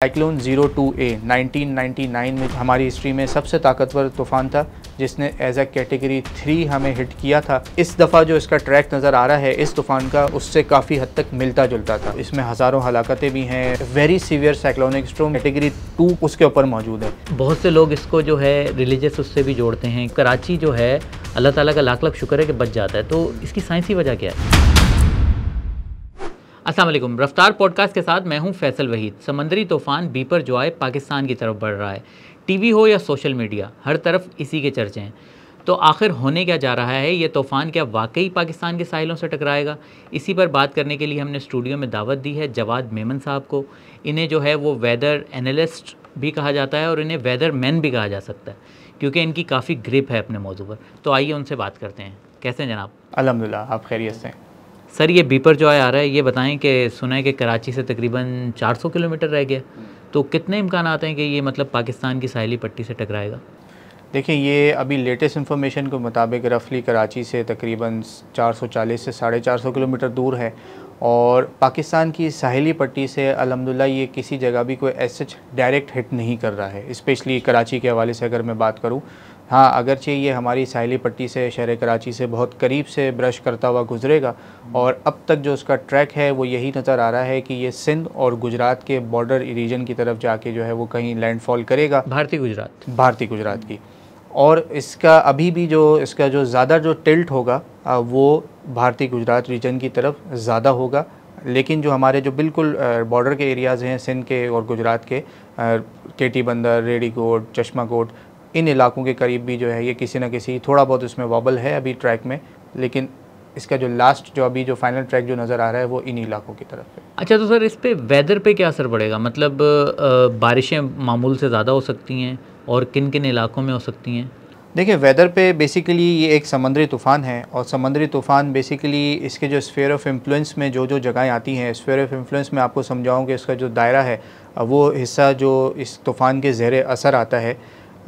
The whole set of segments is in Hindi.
साइक्लोन 02A 1999 में हमारी हिस्ट्री में सबसे ताकतवर तूफ़ान था जिसने एज अ कैटेगरी 3 हमें हिट किया था। इस दफ़ा जो इसका ट्रैक नज़र आ रहा है इस तूफ़ान का उससे काफ़ी हद तक मिलता जुलता था। इसमें हज़ारों हलाकतें भी हैं। Very severe cyclonic storm category 2 उसके ऊपर मौजूद है। बहुत से लोग इसको जो है रिलीजियस उससे भी जोड़ते हैं। कराची जो है अल्लाह ताला का लाख लाख शुक्र है कि बच जाता है। तो इसकी साइंसी वजह क्या है? अस्सलाम वालेकुम। रफ्तार पॉडकास्ट के साथ मैं हूं फैसल वहीद। समंदरी तूफ़ान बिपरजॉय पाकिस्तान की तरफ बढ़ रहा है। टीवी हो या सोशल मीडिया, हर तरफ इसी के चर्चे हैं। तो आखिर होने क्या जा रहा है? ये तूफ़ान क्या वाकई पाकिस्तान के साहिलों से टकराएगा? इसी पर बात करने के लिए हमने स्टूडियो में दावत दी है जवाद मेमन साहब को। इन्हें जो है वो वेदर एनालिस्ट भी कहा जाता है और इन्हें वेदर मैन भी कहा जा सकता है क्योंकि इनकी काफ़ी ग्रिप है अपने मौजू पर। तो आइए उनसे बात करते हैं। कैसे हैं जनाब? अल्हम्दुलिल्लाह, आप खैरियत से? सर, ये बिपरजॉय आ रहा है, ये बताएं कि सुना है कि कराची से तकरीबन 400 किलोमीटर रह गया, तो कितने इम्कान आते हैं कि ये मतलब पाकिस्तान की साहिली पट्टी से टकराएगा? देखिए, ये अभी लेटेस्ट इन्फॉर्मेशन के मुताबिक रफली कराची से तकरीबन 440 से 450 किलोमीटर दूर है और पाकिस्तान की साहिली पट्टी से अल्हम्दुलिल्लाह ये किसी जगह भी कोई ऐसे डायरेक्ट हिट नहीं कर रहा है। स्पेशली कराची के हवाले से अगर मैं बात करूँ, हाँ, अगरचे ये हमारी साहिली पट्टी से शहर कराची से बहुत करीब से ब्रश करता हुआ गुजरेगा और अब तक जो उसका ट्रैक है वो यही नज़र आ रहा है कि ये सिंध और गुजरात के बॉर्डर रीजन की तरफ जाके जो है वो कहीं लैंडफॉल करेगा। भारतीय गुजरात की। और इसका अभी भी जो इसका जो ज़्यादा जो टिल्ट होगा वो भारतीय गुजरात रीजन की तरफ ज़्यादा होगा, लेकिन जो हमारे जो बिल्कुल बॉर्डर के एरियाज़ हैं सिंध के और गुजरात के, केटी बंदर, रेडी कोट, चश्मा कोट, इन इलाकों के करीब भी जो है ये किसी न किसी थोड़ा बहुत उसमें वॉबल है अभी ट्रैक में, लेकिन इसका जो लास्ट जो अभी जो फाइनल ट्रैक जो नज़र आ रहा है वो इन इलाकों की तरफ है। अच्छा, तो सर इस पे वेदर पे क्या असर पड़ेगा? मतलब बारिशें मामूल से ज़्यादा हो सकती हैं और किन किन इलाकों में हो सकती हैं? देखिए, वेदर पे बेसिकली ये एक समंदरी तूफ़ान है और समंदरी तूफ़ान बेसिकली इसके जो स्फीयर ऑफ इन्फ्लुएंस में जो जो जगहें आती हैं, स्फीयर ऑफ इन्फ्लुएंस में आपको समझाऊँ कि इसका जो दायरा है वो हिस्सा जो इस तूफ़ान के ज़ेरे असर आता है,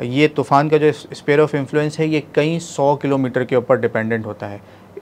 ये तूफ़ान का जो स्फीयर ऑफ इन्फ्लुएंस है ये कई 100 किलोमीटर के ऊपर डिपेंडेंट होता है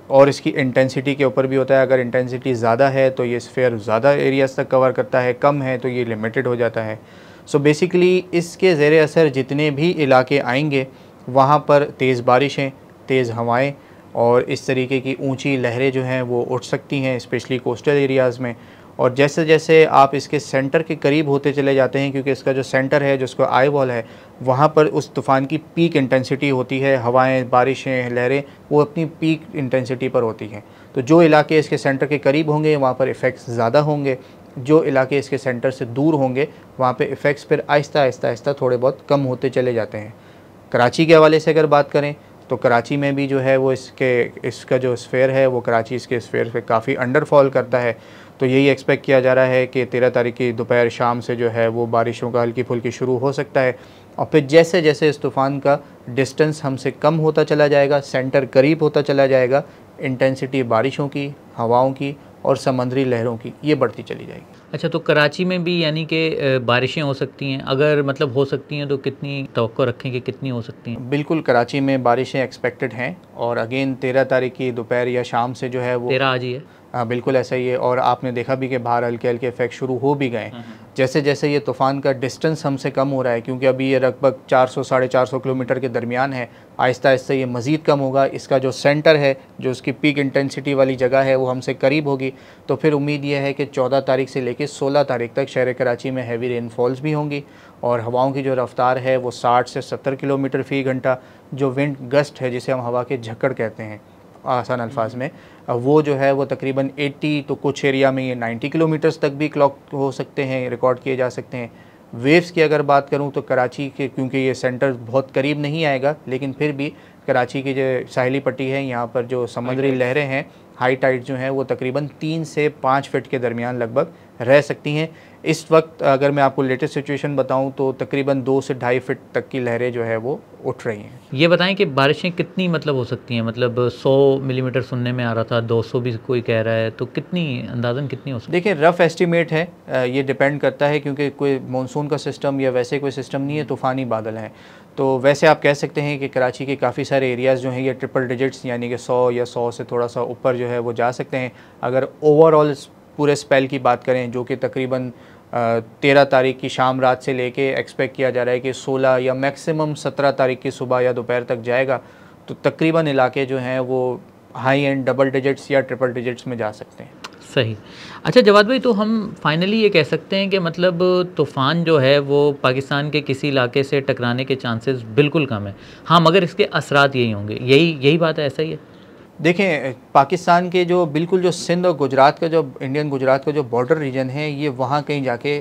और इसकी इंटेंसिटी के ऊपर भी होता है। अगर इंटेंसिटी ज़्यादा है तो ये स्फीयर ज़्यादा एरियाज़ तक कवर करता है, कम है तो ये लिमिटेड हो जाता है। सो बेसिकली इसके ज़ेरे असर जितने भी इलाके आएंगे वहाँ पर तेज़ बारिशें, तेज़ हवाएं और इस तरीके की ऊंची लहरें जो हैं वो उठ सकती हैं, स्पेशली कोस्टल एरियाज़ में। और जैसे जैसे आप इसके सेंटर के करीब होते चले जाते हैं, क्योंकि इसका जो सेंटर है, जो इसका आई वॉल है, वहाँ पर उस तूफ़ान की पीक इंटेंसिटी होती है। हवाएं, बारिशें, लहरें वो अपनी पीक इंटेंसिटी पर होती हैं। तो जो इलाके इसके सेंटर के करीब होंगे वहाँ पर इफ़ेक्ट्स ज़्यादा होंगे, जो इलाके इसके सेंटर से दूर होंगे वहाँ पे इफ़ेक्ट्स फिर आहिस्ता आहिस्ता आहिस्ता थोड़े बहुत कम होते चले जाते हैं। कराची के हवाले से अगर बात करें तो कराची में भी जो है वो इसका जो स्फीयर है वो कराची इसके स्फीयर पे काफ़ी अंडरफॉल करता है। तो यही एक्सपेक्ट किया जा रहा है कि 13 तारीख की दोपहर शाम से जो है वो बारिशों का हल्की फुल्की शुरू हो सकता है और फिर जैसे जैसे इस तूफ़ान का डिस्टेंस हमसे कम होता चला जाएगा, सेंटर करीब होता चला जाएगा, इंटेंसिटी बारिशों की, हवाओं की और समंदरी लहरों की ये बढ़ती चली जाएगी। अच्छा, तो कराची में भी यानी कि बारिशें हो सकती हैं? अगर मतलब हो सकती हैं तो कितनी तवक्को रखें कि कितनी हो सकती हैं? बिल्कुल, कराची में बारिशें एक्सपेक्टेड हैं और अगेन 13 तारीख की दोपहर या शाम से जो है वो 13 आज ही है। हाँ, बिल्कुल ऐसा ही है। और आपने देखा भी कि बाहर हल्के हल्के इफेक्ट शुरू हो भी गए जैसे जैसे ये तूफ़ान का डिस्टेंस हमसे कम हो रहा है, क्योंकि अभी ये लगभग 400 साढ़े 400 किलोमीटर के दरमियान है। आहिस्ता आहिस्ता ये मज़ीद कम होगा। इसका जो सेंटर है, जो उसकी पीक इंटेंसिटी वाली जगह है, वो हमसे करीब होगी। तो फिर उम्मीद ये है कि 14 तारीख से लेकर 16 तारीख तक शहर कराची में हैवी रेनफॉल्स भी होंगी और हवाओं की जो रफ़्तार है वो 60 से 70 किलोमीटर फ़ी घंटा, जो विंड गस्ट है जिसे हम हवा के झक्कड़ कहते हैं आसान अल्फाज में, वो जो है वो तकरीबन 80 तो कुछ एरिया में ये 90 किलोमीटर्स तक भी क्लॉक हो सकते हैं, रिकॉर्ड किए जा सकते हैं। वेव्स की अगर बात करूं तो कराची के, क्योंकि ये सेंटर बहुत करीब नहीं आएगा, लेकिन फिर भी कराची की जो साहिली पट्टी है यहाँ पर जो समुद्री लहरें हैं, हाई टाइड जो हैं वो तकरीबन 3 से 5 फीट के दरमियान लगभग रह सकती हैं। इस वक्त अगर मैं आपको लेटेस्ट सिचुएशन बताऊं तो तकरीबन 2 से 2.5 फीट तक की लहरें जो है वो उठ रही हैं। ये बताएं कि बारिशें कितनी मतलब हो सकती हैं? मतलब 100 मिलीमीटर सुनने में आ रहा था, 200 भी कोई कह रहा है, तो कितनी अंदाज़न कितनी हो सकती है? देखिए, रफ़ एस्टीमेट है, ये डिपेंड करता है क्योंकि कोई मानसून का सिस्टम या वैसे कोई सिस्टम नहीं है, तूफ़ानी बादल हैं। तो वैसे आप कह सकते हैं कि कराची के काफ़ी सारे एरियाज़ जो हैं ये ट्रिपल डिजिट्स यानी कि 100 या 100 से थोड़ा सा ऊपर जो है वो जा सकते हैं। अगर ओवरऑल पूरे स्पेल की बात करें जो कि तकरीबन 13 तारीख की शाम रात से लेके एक्सपेक्ट किया जा रहा है कि 16 या मैक्सिमम 17 तारीख की सुबह या दोपहर तक जाएगा। तो तकरीबन इलाके जो हैं वो हाई एंड डबल डिजिट्स या ट्रिपल डिजिट्स में जा सकते हैं। सही। अच्छा जवाद भाई, तो हम फाइनली ये कह सकते हैं कि मतलब तूफ़ान जो है वो पाकिस्तान के किसी इलाके से टकराने के चांसेस बिल्कुल कम है। हाँ, मगर इसके असरात यही होंगे, यही बात है, ऐसा ही है? देखें, पाकिस्तान के जो बिल्कुल जो सिंध और गुजरात का जो इंडियन गुजरात का जो बॉर्डर रीजन है, ये वहाँ कहीं जाके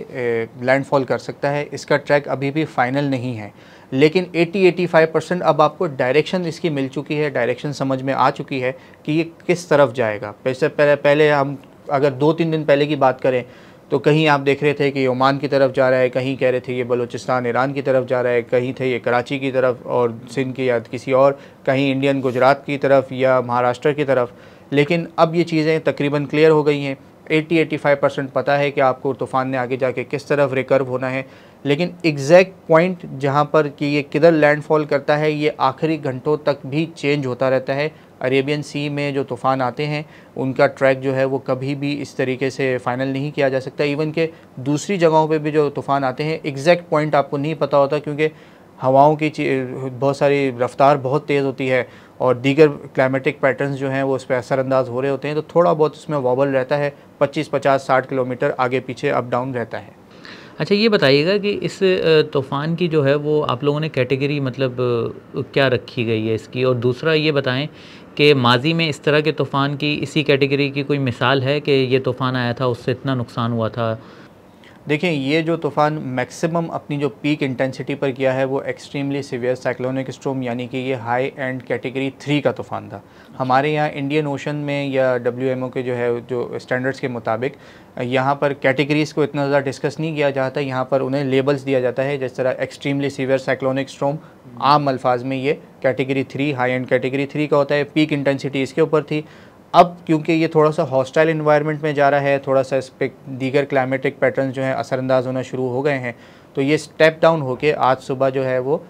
लैंडफॉल कर सकता है। इसका ट्रैक अभी भी फाइनल नहीं है, लेकिन 80-85% अब आपको डायरेक्शन इसकी मिल चुकी है, डायरेक्शन समझ में आ चुकी है कि ये किस तरफ जाएगा। पहले हम अगर 2-3 दिन पहले की बात करें तो कहीं आप देख रहे थे कि ये ओमान की तरफ जा रहा है, कहीं कह रहे थे ये बलूचिस्तान ईरान की तरफ जा रहा है, कहीं थे ये कराची की तरफ और सिंध की या किसी और, कहीं इंडियन गुजरात की तरफ या महाराष्ट्र की तरफ। लेकिन अब ये चीज़ें तकरीबन क्लियर हो गई हैं। 80-85% पता है कि आपको तूफ़ान ने आगे जाके किस तरफ रिकर्व होना है, लेकिन एग्जैक्ट पॉइंट जहाँ पर कि ये किधर लैंडफॉल करता है ये आखिरी घंटों तक भी चेंज होता रहता है। अरेबियन सी में जो तूफ़ान आते हैं उनका ट्रैक जो है वो कभी भी इस तरीके से फ़ाइनल नहीं किया जा सकता। इवन के दूसरी जगहों पे भी जो तूफ़ान आते हैं एग्जैक्ट पॉइंट आपको नहीं पता होता, क्योंकि हवाओं की बहुत सारी रफ़्तार बहुत तेज़ होती है और दीगर क्लाइमेटिक पैटर्न्स जो हैं वो उस पर असरअंदाज हो रहे होते हैं, तो थोड़ा बहुत इसमें वॉबल रहता है। 25-50-60 किलोमीटर आगे पीछे अप डाउन रहता है। अच्छा ये बताइएगा कि इस तूफ़ान की जो है वो आप लोगों ने कैटेगरी मतलब क्या रखी गई है इसकी, और दूसरा ये बताएं कि माजी में इस तरह के तूफ़ान की इसी कैटेगरी की कोई मिसाल है कि ये तूफ़ान आया था उससे इतना नुकसान हुआ था? देखें, ये जो तूफ़ान मैक्सिमम अपनी जो पीक इंटेंसिटी पर किया है वो एक्सट्रीमली सीवियर साइक्लोनिक स्टॉर्म, यानी कि ये हाई एंड कैटेगरी 3 का तूफ़ान था। हमारे यहाँ इंडियन ओशन में या WMO के जो है जो स्टैंडर्ड्स के मुताबिक यहाँ पर कैटेगरीज़ को इतना ज़्यादा डिस्कस नहीं किया जाता, यहाँ पर उन्हें लेबल्स दिया जाता है। जिस तरह एक्सट्रीमली सीवियर साइक्लोनिक स्टॉर्म आम अल्फाज में ये कैटेगरी 3 हाई एंड कैटेगरी 3 का होता है, पीक इंटेंसिटी इसके ऊपर थी। अब क्योंकि ये थोड़ा सा हॉस्टाइल इन्वायरमेंट में जा रहा है, थोड़ा सा इस पर दीगर क्लाइमेटिक पैटर्न जो हैं असरअंदाज होना शुरू हो गए हैं, तो ये स्टेप डाउन होके आज सुबह जो है वो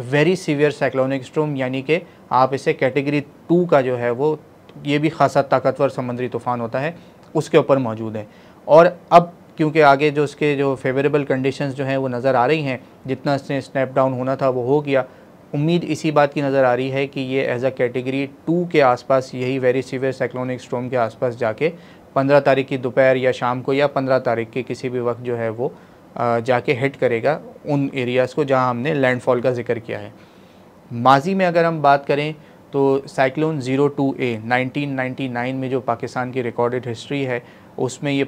वेरी सीवियर साइक्लोनिक स्टॉर्म, यानी कि आप इसे कैटेगरी 2 का जो है वो ये भी खासा ताकतवर समुद्री तूफ़ान होता है, उसके ऊपर मौजूद है। और अब क्योंकि आगे जो उसके जो फेवरेबल कंडीशंस जो हैं वो नज़र आ रही हैं, जितना इसने स्नैप डाउन होना था वो हो गया। उम्मीद इसी बात की नज़र आ रही है कि ये एज अ कैटेगरी 2 के आसपास, यही वेरी सीवियर साइक्लोनिक स्टॉर्म के आसपास जाके 15 तारीख की दोपहर या शाम को या 15 तारीख के किसी भी वक्त जो है वो जाके हिट करेगा उन एरियाज़ को जहां हमने लैंडफॉल का जिक्र किया है। माजी में अगर हम बात करें तो साइक्लोन 02A 1999 में जो पाकिस्तान की रिकॉर्डेड हिस्ट्री है उसमें ये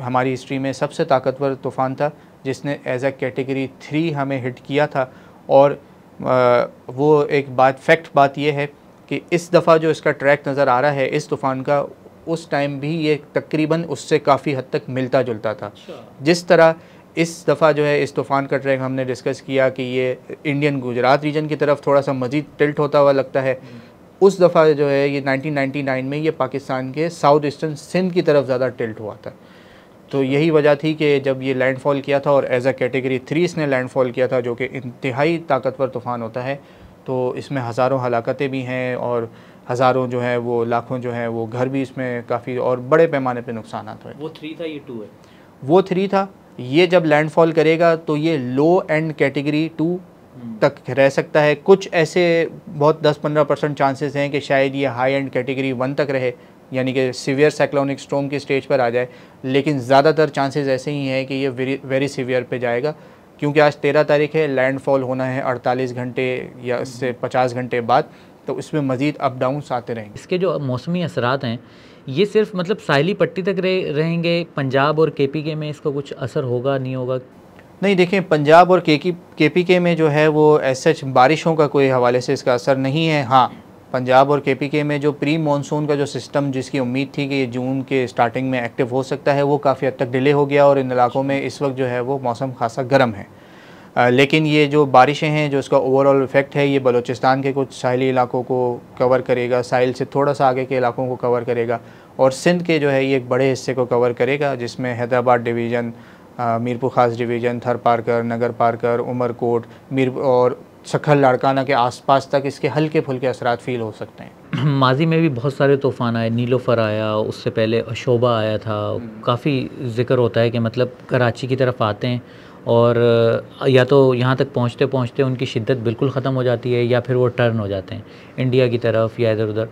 हमारी हिस्ट्री में सबसे ताकतवर तूफ़ान था, जिसने एज अ कैटेगरी 3 हमें हिट किया था। और वो एक बात ये है कि इस दफ़ा जो इसका ट्रैक नज़र आ रहा है इस तूफ़ान का, उस टाइम भी ये तकरीबन उससे काफ़ी हद तक मिलता जुलता था। जिस तरह इस दफ़ा जो है इस तूफ़ान का ट्रैक हमने डिस्कस किया कि ये इंडियन गुजरात रीजन की तरफ थोड़ा सा मज़ीद टिल्ट होता हुआ लगता है, उस दफ़ा जो है ये 1999 में ये पाकिस्तान के साउथ ईस्टर्न सिंध की तरफ ज़्यादा टिल्ट हुआ था। तो यही वजह थी कि जब ये लैंडफॉल किया था और एज अ कैटेगरी 3 इसने लैंडफॉल किया था, जो कि इंतहाई ताकतवर तूफ़ान होता है, तो इसमें हज़ारों हलाकतें भी हैं और हज़ारों जो है वो लाखों जो है वो घर भी इसमें काफ़ी और बड़े पैमाने पे नुकसान हुए। वो 3 था, ये 2 है? वो 3 था। ये जब लैंडफॉल करेगा तो ये लो एंड कैटेगरी 2 तक रह सकता है। कुछ ऐसे बहुत 10-15% चांसेस हैं कि शायद ये हाई एंड कैटेगरी 1 तक रहे, यानी कि सीवियर साइक्लोनिक स्टॉर्म की स्टेज पर आ जाए, लेकिन ज़्यादातर चांसेस ऐसे ही हैं कि ये वेरी सीवियर पे जाएगा, क्योंकि आज 13 तारीख है, लैंडफॉल होना है 48 घंटे या इससे 50 घंटे बाद, तो इसमें मज़ीद अप डाउन्स आते रहेंगे। इसके जो मौसमी असरात हैं ये सिर्फ मतलब साहिली पट्टी तक रहेंगे, पंजाब और KPK में इसका कुछ असर होगा नहीं होगा? नहीं, देखें, पंजाब और KPK में जो है वो ऐसे बारिशों का कोई हवाले से इसका असर नहीं है। हाँ, पंजाब और KPK में जो प्री मानसून का जो सिस्टम जिसकी उम्मीद थी कि ये जून के स्टार्टिंग में एक्टिव हो सकता है, वो काफ़ी हद तक डिले हो गया और इन इलाकों में इस वक्त जो है वो मौसम खासा गर्म है। लेकिन ये जो बारिशें हैं, जो इसका ओवरऑल इफ़ेक्ट है, ये बलूचिस्तान के कुछ साहिली इलाकों को कवर करेगा, साहिल से थोड़ा सा आगे के इलाकों को कवर करेगा, और सिंध के जो है ये एक बड़े हिस्से को कवर करेगा, जिसमें हैदराबाद डिवीज़न, मीरपुर ख़ास डिवीज़न, थर पारकर, नगर पारकर, उमरकोट, और सखल लाड़काना के आसपास तक इसके हल्के फुल्के असरात फ़ील हो सकते हैं। माजी में भी बहुत सारे तूफ़ान आए, नीलोफ़र आया, उससे पहले अशोबा आया था। काफ़ी ज़िक्र होता है कि मतलब कराची की तरफ आते हैं और या तो यहाँ तक पहुँचते पहुँचते उनकी शिद्दत बिल्कुल ख़त्म हो जाती है या फिर वो टर्न हो जाते हैं इंडिया की तरफ या इधर उधर।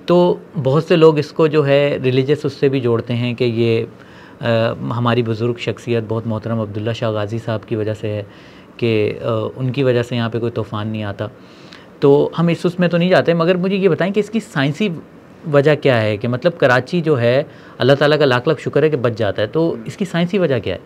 तो बहुत से लोग इसको जो है रिलीजियस उससे भी जोड़ते हैं कि ये हमारी बुज़ुर्ग शख्सियत बहुत मोहतरम अब्दुल्ला शाह गाज़ी साहब की वजह से है कि उनकी वजह से यहाँ पे कोई तूफ़ान नहीं आता। तो हम इस उसमें तो नहीं जाते, मगर मुझे ये बताएं कि इसकी साइंसी वजह क्या है कि मतलब कराची जो है अल्लाह ताला का लाख लाख शुक्र है कि बच जाता है, तो इसकी साइंसी वजह क्या है?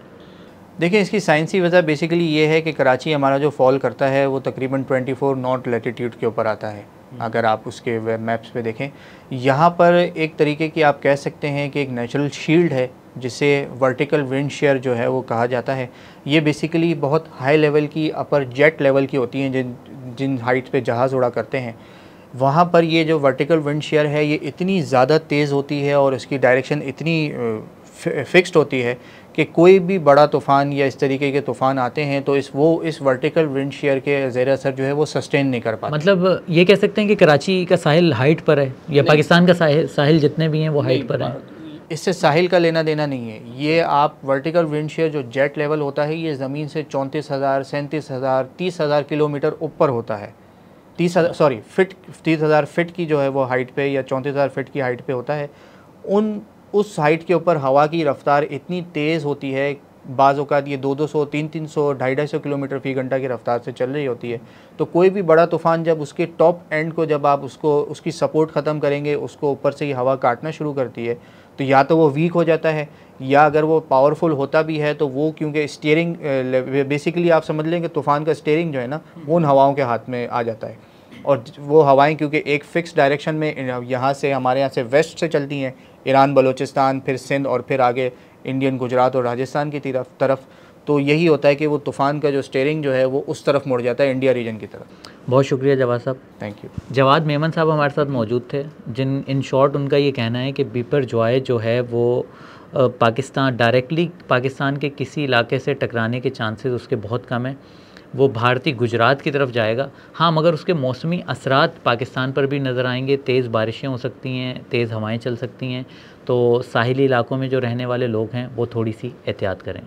देखिए, इसकी साइंसी वजह बेसिकली ये है कि कराची हमारा जो फॉल करता है वो तकरीबन 24 नॉट लैटिट्यूड के ऊपर आता है। अगर आप उसके वेब मैप्स पे देखें, यहाँ पर एक तरीके की आप कह सकते हैं कि एक नेचुरल शील्ड है जिसे वर्टिकल विंड शेयर जो है वो कहा जाता है। ये बेसिकली बहुत हाई लेवल की अपर जेट लेवल की होती हैं जिन जिन हाइट पे जहाज़ उड़ा करते हैं। वहाँ पर ये जो वर्टिकल विंड शेयर है ये इतनी ज़्यादा तेज़ होती है और इसकी डायरेक्शन इतनी फिक्स्ड होती है कि कोई भी बड़ा तूफ़ान या इस तरीके के तूफ़ान आते हैं तो इस वर्टिकल विंड शेयर के ज़ेर असर जो है वो सस्टेन नहीं कर पाते। मतलब ये कह सकते हैं कि कराची का साहिल हाइट पर है या पाकिस्तान का साहिल जितने भी हैं वो हाइट पर हैं? इससे साहिल का लेना देना नहीं है। ये आप वर्टिकल विंड शेयर जो जेट लेवल होता है ये ज़मीन से 34,000, 37,000, 30,000 किलोमीटर ऊपर होता है। 30,000 फिट की जो है वो हाइट पे या 34,000 फिट की हाइट पे होता है। उस हाइट के ऊपर हवा की रफ़्तार इतनी तेज़ होती है, बाज़ औक़ात ये 200, 300, 250 किलोमीटर फ़ी घंटा की रफ़्तार से चल रही होती है। तो कोई भी बड़ा तूफ़ान जब उसके टॉप एंड को जब आप उसकी सपोर्ट ख़त्म करेंगे, उसको ऊपर से ही हवा काटना शुरू करती है, तो या तो वो वीक हो जाता है या अगर वो पावरफुल होता भी है तो वो क्योंकि स्टीयरिंग बेसिकली आप समझ लें कि तूफ़ान का स्टीयरिंग जो है ना वो उन हवाओं के हाथ में आ जाता है। और वो हवाएं क्योंकि एक फ़िक्स डायरेक्शन में यहाँ से हमारे यहाँ से वेस्ट से चलती हैं, ईरान, बलूचिस्तान, फिर सिंध और फिर आगे इंडियन गुजरात और राजस्थान की तरफ, तो यही होता है कि वो तूफ़ान का जो स्टीयरिंग जो है वो उस तरफ मुड़ जाता है, इंडिया रीजन की तरफ। बहुत शुक्रिया जवाद साहब। Thank you. जवाद मेमन साहब हमारे साथ मौजूद थे, जिन इन शॉर्ट उनका ये कहना है कि बीपर जॉय जो है वो डायरेक्टली पाकिस्तान के किसी इलाके से टकराने के चांसेस उसके बहुत कम हैं। वो भारतीय गुजरात की तरफ जाएगा। हाँ, मगर उसके मौसमी असरात पाकिस्तान पर भी नज़र आएंगे। तेज़ बारिशें हो सकती हैं, तेज़ हवाएं चल सकती हैं, तो साहिली इलाकों में जो रहने वाले लोग हैं वो थोड़ी सी एहतियात करें।